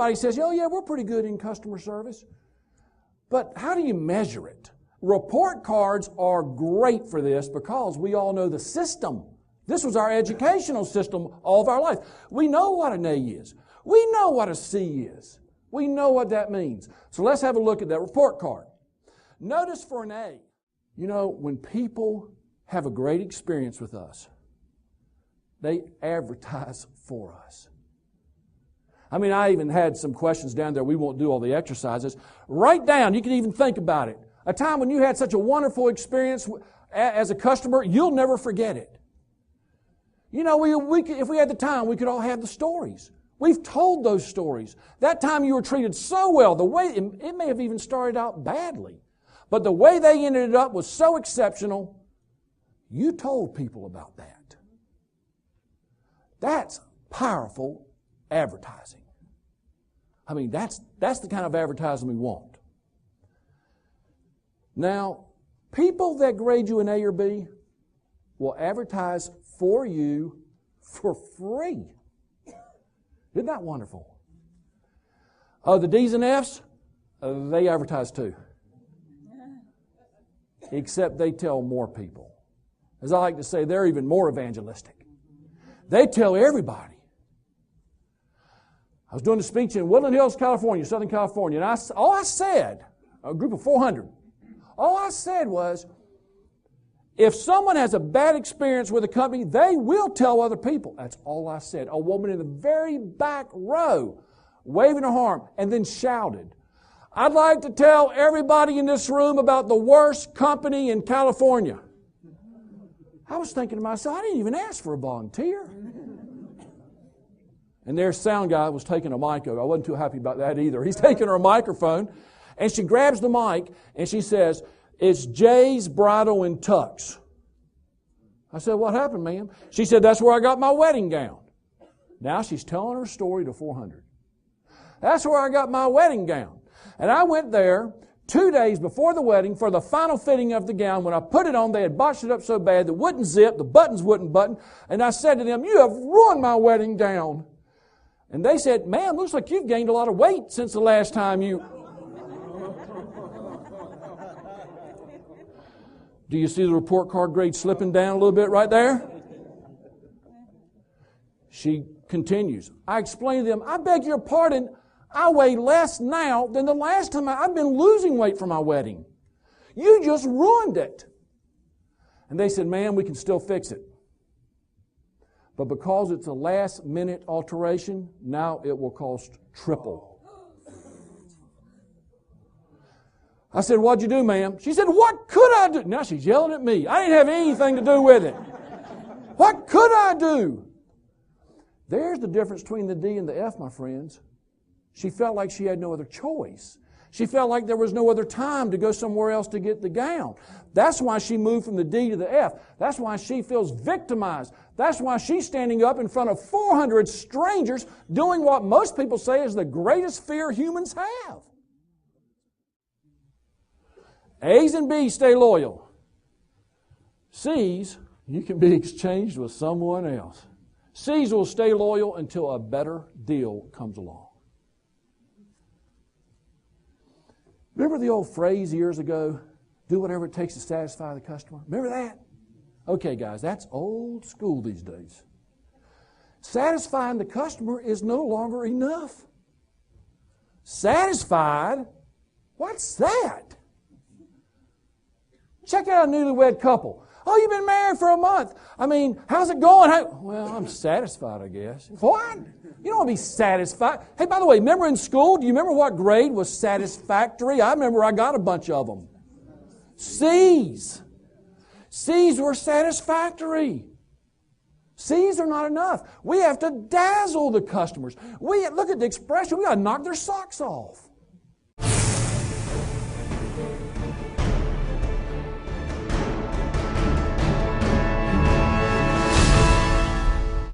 everybody says, oh yeah, we're pretty good in customer service. But how do you measure it? Report cards are great for this because we all know the system. This was our educational system all of our life. We know what an A is. We know what a C is. We know what that means. So let's have a look at that report card. Notice for an A, you know, when people have a great experience with us, they advertise for us. I mean, I even had some questions down there. We won't do all the exercises. Write down, you can even think about it, a time when you had such a wonderful experience as a customer, you'll never forget it. You know, if we had the time, we could all have the stories. We've told those stories. That time you were treated so well, the way it may have even started out badly, but the way they ended up was so exceptional, you told people about that. That's powerful advertising. I mean, that's the kind of advertising we want. Now, people that grade you an A or B will advertise for you for free. Isn't that wonderful? The D's and F's, they advertise too. Except they tell more people. As I like to say, they're even more evangelistic. They tell everybody. I was doing a speech in Woodland Hills, California, Southern California, and all I said, a group of 400, all I said was, if someone has a bad experience with a company, they will tell other people. That's all I said. A woman in the very back row, waving her arm, and then shouted, I'd like to tell everybody in this room about the worst company in California. I was thinking to myself, I didn't even ask for a volunteer. And their sound guy was taking a mic over. I wasn't too happy about that either. He's taking her microphone, and she grabs the mic, and she says, it's Jay's Bridal and Tux. I said, what happened, ma'am? She said, that's where I got my wedding gown. Now she's telling her story to 400. That's where I got my wedding gown. And I went there 2 days before the wedding for the final fitting of the gown. When I put it on, they had botched it up so bad that it wouldn't zip, the buttons wouldn't button. And I said to them, you have ruined my wedding gown. And they said, ma'am, looks like you've gained a lot of weight since the last time you... Do you see the report card grade slipping down a little bit right there? She continues. I explained to them, I beg your pardon, I weigh less now than the last time. I've been losing weight for my wedding. You just ruined it. And they said, ma'am, we can still fix it. But because it's a last-minute alteration, now it will cost triple. I said, what'd you do, ma'am? She said, what could I do? Now she's yelling at me. I didn't have anything to do with it. What could I do? There's the difference between the D and the F, my friends. She felt like she had no other choice. She felt like there was no other time to go somewhere else to get the gown. That's why she moved from the D to the F. That's why she feels victimized. That's why she's standing up in front of 400 strangers doing what most people say is the greatest fear humans have. A's and B's stay loyal. C's, you can be exchanged with someone else. C's will stay loyal until a better deal comes along. Remember the old phrase years ago, do whatever it takes to satisfy the customer? Remember that? Okay, guys, that's old school these days. Satisfying the customer is no longer enough. Satisfied? What's that? Check out a newlywed couple. Oh, you've been married for a month. I mean, how's it going? Well, I'm satisfied, I guess. What? You don't want to be satisfied. Hey, by the way, remember in school, do you remember what grade was satisfactory? I remember I got a bunch of them. C's. C's were satisfactory. C's are not enough. We have to dazzle the customers. Look at the expression. We got to knock their socks off.